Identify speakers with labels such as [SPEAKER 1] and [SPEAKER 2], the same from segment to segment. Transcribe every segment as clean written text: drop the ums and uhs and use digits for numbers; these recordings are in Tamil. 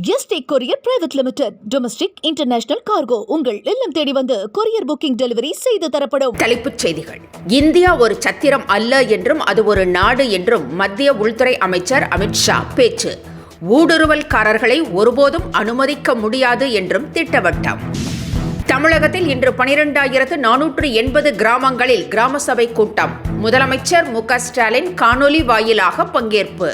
[SPEAKER 1] Yesterday courier private limited. Domestic international cargo உங்கள் இல்லம் தேடி வந்து கொரியர் புக்கிங் டெலிவரி செய்து தரப்படும்.
[SPEAKER 2] தலைப்புச் செய்திகள். இந்தியா ஒரு சத்திரம் அல்ல என்றும் அது ஒரு நாடு என்றும் மத்திய உள்துறை அமைச்சர் அமித்ஷா பேச்சு. ஊடுருவல்காரர்களை ஒருபோதும் அனுமதிக்க முடியாது என்றும் திட்டவட்டம். தமிழகத்தில் இன்று 12,480 கிராமங்களில் கிராம சபை கூட்டம். முதலமைச்சர் மு.க. ஸ்டாலின் காணொலி வாயிலாக பங்கேற்பு.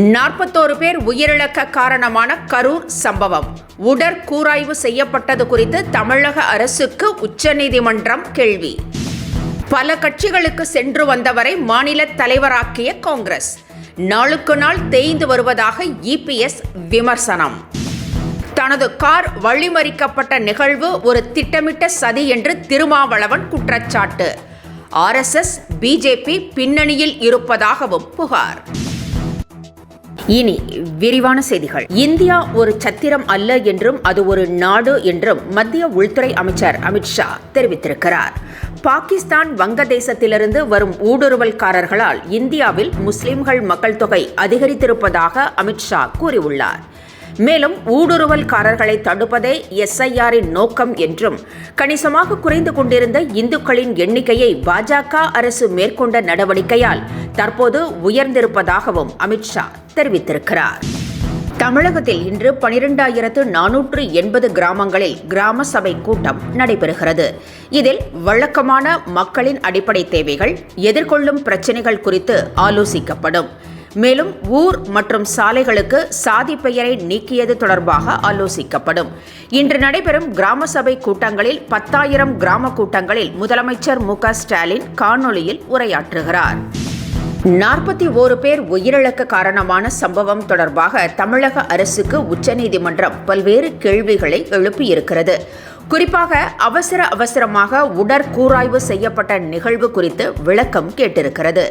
[SPEAKER 2] 41 பேர் உயிரிழக்க காரணமான கரூர் சம்பவம். உடற்கூராய்வு செய்யப்பட்டது குறித்து தமிழக அரசுக்கு உச்சநீதிமன்றம் கேள்வி. பல கட்சிகளுக்கு சென்று வந்தவரை மாநில தலைவராக்கிய காங்கிரஸ் நாளுக்கு நாள் தேய்ந்து வருவதாக இபிஎஸ் விமர்சனம். தனது கார் வழிமறிக்கப்பட்ட நிகழ்வு ஒரு திட்டமிட்ட சதி என்று திருமாவளவன் குற்றச்சாட்டு. ஆர்எஸ்எஸ் பிஜேபி பின்னணியில் இருப்பதாகவும் புகார். இனி விரிவான செய்திகள். இந்தியா ஒரு சத்திரம் அல்ல என்றும் அது ஒரு நாடு என்றும் மத்திய உள்துறை அமைச்சர் அமித்ஷா தெரிவித்திருக்கிறார். பாகிஸ்தான் வங்கதேசத்திலிருந்து வரும் ஊடுருவல்காரர்களால் இந்தியாவில் முஸ்லிம்கள் மக்கள் தொகை அதிகரித்திருப்பதாக அமித்ஷா கூறியுள்ளார். மேலும் ஊடுருவல்காரர்களை தடுப்பதே எஸ்ஐஆரின் நோக்கம் என்றும் கணிசமாக குறைந்து கொண்டிருந்த இந்துக்களின் எண்ணிக்கையை பாஜக அரசு மேற்கொண்ட நடவடிக்கையால் தற்போது உயர்ந்திருப்பதாகவும் அமித்ஷா தெரிவித்திருக்கிறார். தமிழகத்தில் இன்று 12,480 கிராமங்களில் கிராம சபை கூட்டம் நடைபெறுகிறது. இதில் வழக்கமான மக்களின் அடிப்படை தேவைகள், எதிர்கொள்ளும் பிரச்சினைகள் குறித்து ஆலோசிக்கப்படும். மேலும் ஊர் மற்றும் சாலைகளுக்கு சாதி பெயரை நீக்கியது தொடர்பாக ஆலோசிக்கப்படும். இன்று நடைபெறும் கிராம சபை கூட்டங்களில் 10,000 கிராம கூட்டங்களில் முதலமைச்சர் மு.க. ஸ்டாலின் காணொலியில் உரையாற்றுகிறார். 41 பேர் உயிரிழக்க காரணமான சம்பவம் தொடர்பாக தமிழக அரசுக்கு உச்சநீதிமன்றம் பல்வேறு கேள்விகளை எழுப்பியிருக்கிறது. குறிப்பாக அவசரமாக உடற்கூராய்வு செய்யப்பட்ட நிகழ்வு குறித்து விளக்கம் கேட்டிருக்கிறது.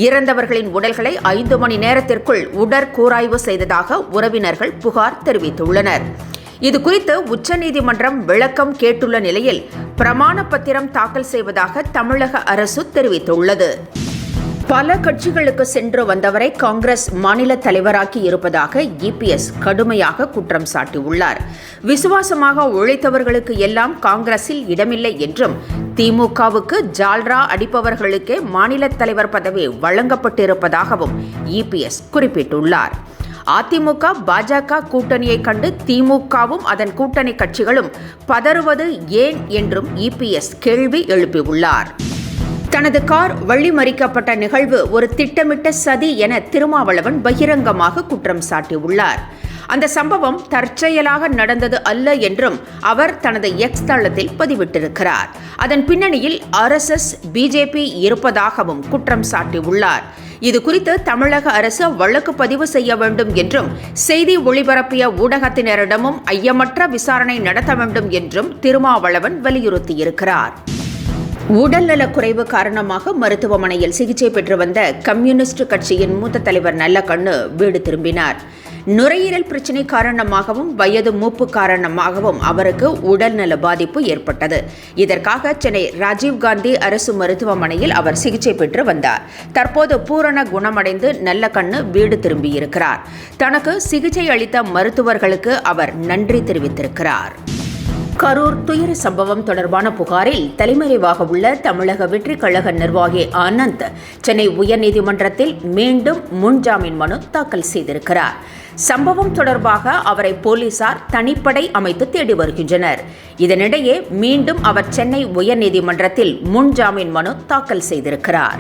[SPEAKER 2] இறந்தவர்களின் உடல்களை 5 மணி நேரத்திற்குள் உடற்கூராய்வு செய்ததாக உறவினர்கள் புகார் தெரிவித்துள்ளனர். இதுகுறித்து உச்சநீதிமன்றம் விளக்கம் கேட்டுள்ள நிலையில் பிரமாண பத்திரம் தாக்கல் செய்வதாக தமிழக அரசு தெரிவித்துள்ளது. பல கட்சிகளுக்கு சென்று வந்தவரை காங்கிரஸ் மாநில தலைவராக்கி இருப்பதாக இபிஎஸ் கடுமையாக குற்றம் சாட்டியுள்ளார். விசுவாசமாக உழைத்தவர்களுக்கு எல்லாம் காங்கிரஸில் இடமில்லை என்றும் திமுகவுக்கு ஜால்ரா அடிப்பவர்களுக்கே மாநில தலைவர் பதவி வழங்கப்பட்டிருப்பதாகவும் இபிஎஸ் குறிப்பிட்டுள்ளார். அதிமுக பாஜக கூட்டணியை கண்டு திமுகவும் அதன் கூட்டணி கட்சிகளும் பதறுவது ஏன் என்றும் இபிஎஸ் கேள்வி எழுப்பியுள்ளார். தனது கார் வழிமறிக்கப்பட்ட நிகழ்வு ஒரு திட்டமிட்ட சதி என திருமாவளவன் பகிரங்கமாக குற்றம் சாட்டியுள்ளார். அந்த சம்பவம் தற்செயலாக நடந்தது அல்ல என்றும் அவர் தனது எக்ஸ் தளத்தில் பதிவிட்டிருக்கிறார். அதன் பின்னணியில் ஆர்எஸ்எஸ் பிஜேபி இருப்பதாகவும் குற்றம் சாட்டியுள்ளார். இது குறித்து தமிழக அரசு வழக்கு பதிவு செய்ய வேண்டும் என்றும் செய்தி ஒளிபரப்பிய ஊடகத்தினரிடமும் ஐயமற்ற விசாரணை நடத்த வேண்டும் என்றும் திருமாவளவன் வலியுறுத்தியிருக்கிறார். உடல்நலக்குறைவு காரணமாக மருத்துவமனையில் சிகிச்சை பெற்று வந்த கம்யூனிஸ்ட் கட்சியின் மூத்த தலைவர் நல்லக்கண்ணு வீடு திரும்பினார். நுரையீரல் பிரச்சினை காரணமாகவும் வயது மூப்பு காரணமாகவும் அவருக்கு உடல்நல பாதிப்பு ஏற்பட்டது. இதற்காக சென்னை ராஜீவ்காந்தி அரசு மருத்துவமனையில் அவர் சிகிச்சை பெற்று வந்தார். தற்போது பூரண குணமடைந்து நல்லக்கண்ணு வீடு திரும்பியிருக்கிறார். தனக்கு சிகிச்சை அளித்த மருத்துவர்களுக்கு அவர் நன்றி தெரிவித்திருக்கிறார். கரூர் துயர சம்பவம் தொடர்பான புகாரில் தலைமறைவாக உள்ள தமிழக வெற்றி கழக நிர்வாகி ஆனந்த் சென்னை உயர்நீதிமன்றத்தில் மீண்டும் முன்ஜாமீன் மனு தாக்கல் செய்திருக்கிறார். சம்பவம் தொடர்பாக அவரை போலீசார் தனிப்படை அமைத்து தேடி வருகின்றனர். இதனிடையே மீண்டும் அவர் சென்னை உயர்நீதிமன்றத்தில் முன்ஜாமீன் மனு தாக்கல் செய்திருக்கிறார்.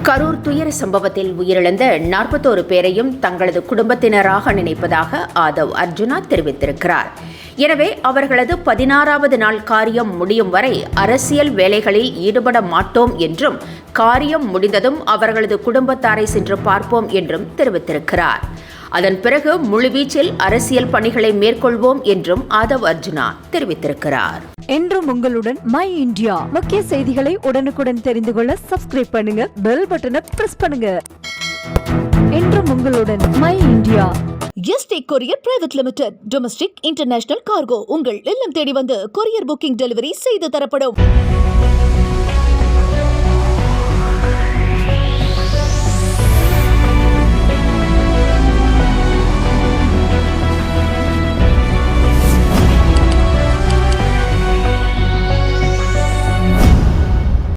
[SPEAKER 2] கரூர் துயர சம்பவத்தில் உயிரிழந்த 41 பேரையும் தங்களது குடும்பத்தினராக நினைப்பதாக ஆதவ் அர்ஜுனா தெரிவித்திருக்கிறார். எனவே அவர்களது 16வது நாள் காரியம் முடியும் வரை அரசியல் வேலைகளில் ஈடுபட மாட்டோம் என்றும் காரியம் முடிந்ததும் அவர்களது குடும்பத்தாரை சென்று பார்ப்போம் என்றும் தெரிவித்திருக்கிறார். அதன் பிறகு முழுவீச்சில் அரசியல் பணிகளை மேற்கொள்வோம் என்றும் ஆதவ் அர்ஜுனா தெரிவித்திருக்கிறார்.
[SPEAKER 1] என்றும் உங்களுடன் மை இந்தியா. முக்கிய செய்திகளை உடனுக்குடன் தெரிந்து கொள்ள சப்ஸ்கிரைப் பண்ணுங்க, பெல் பட்டனை பிரஸ் பண்ணுங்க. என்றும் உங்களுடன் my India. Yesterday courier private limited. Domestic international cargo உங்கள் இல்லம் தேடி வந்து கொரியர் புக்கிங் டெலிவரி செய்து தரப்படும்.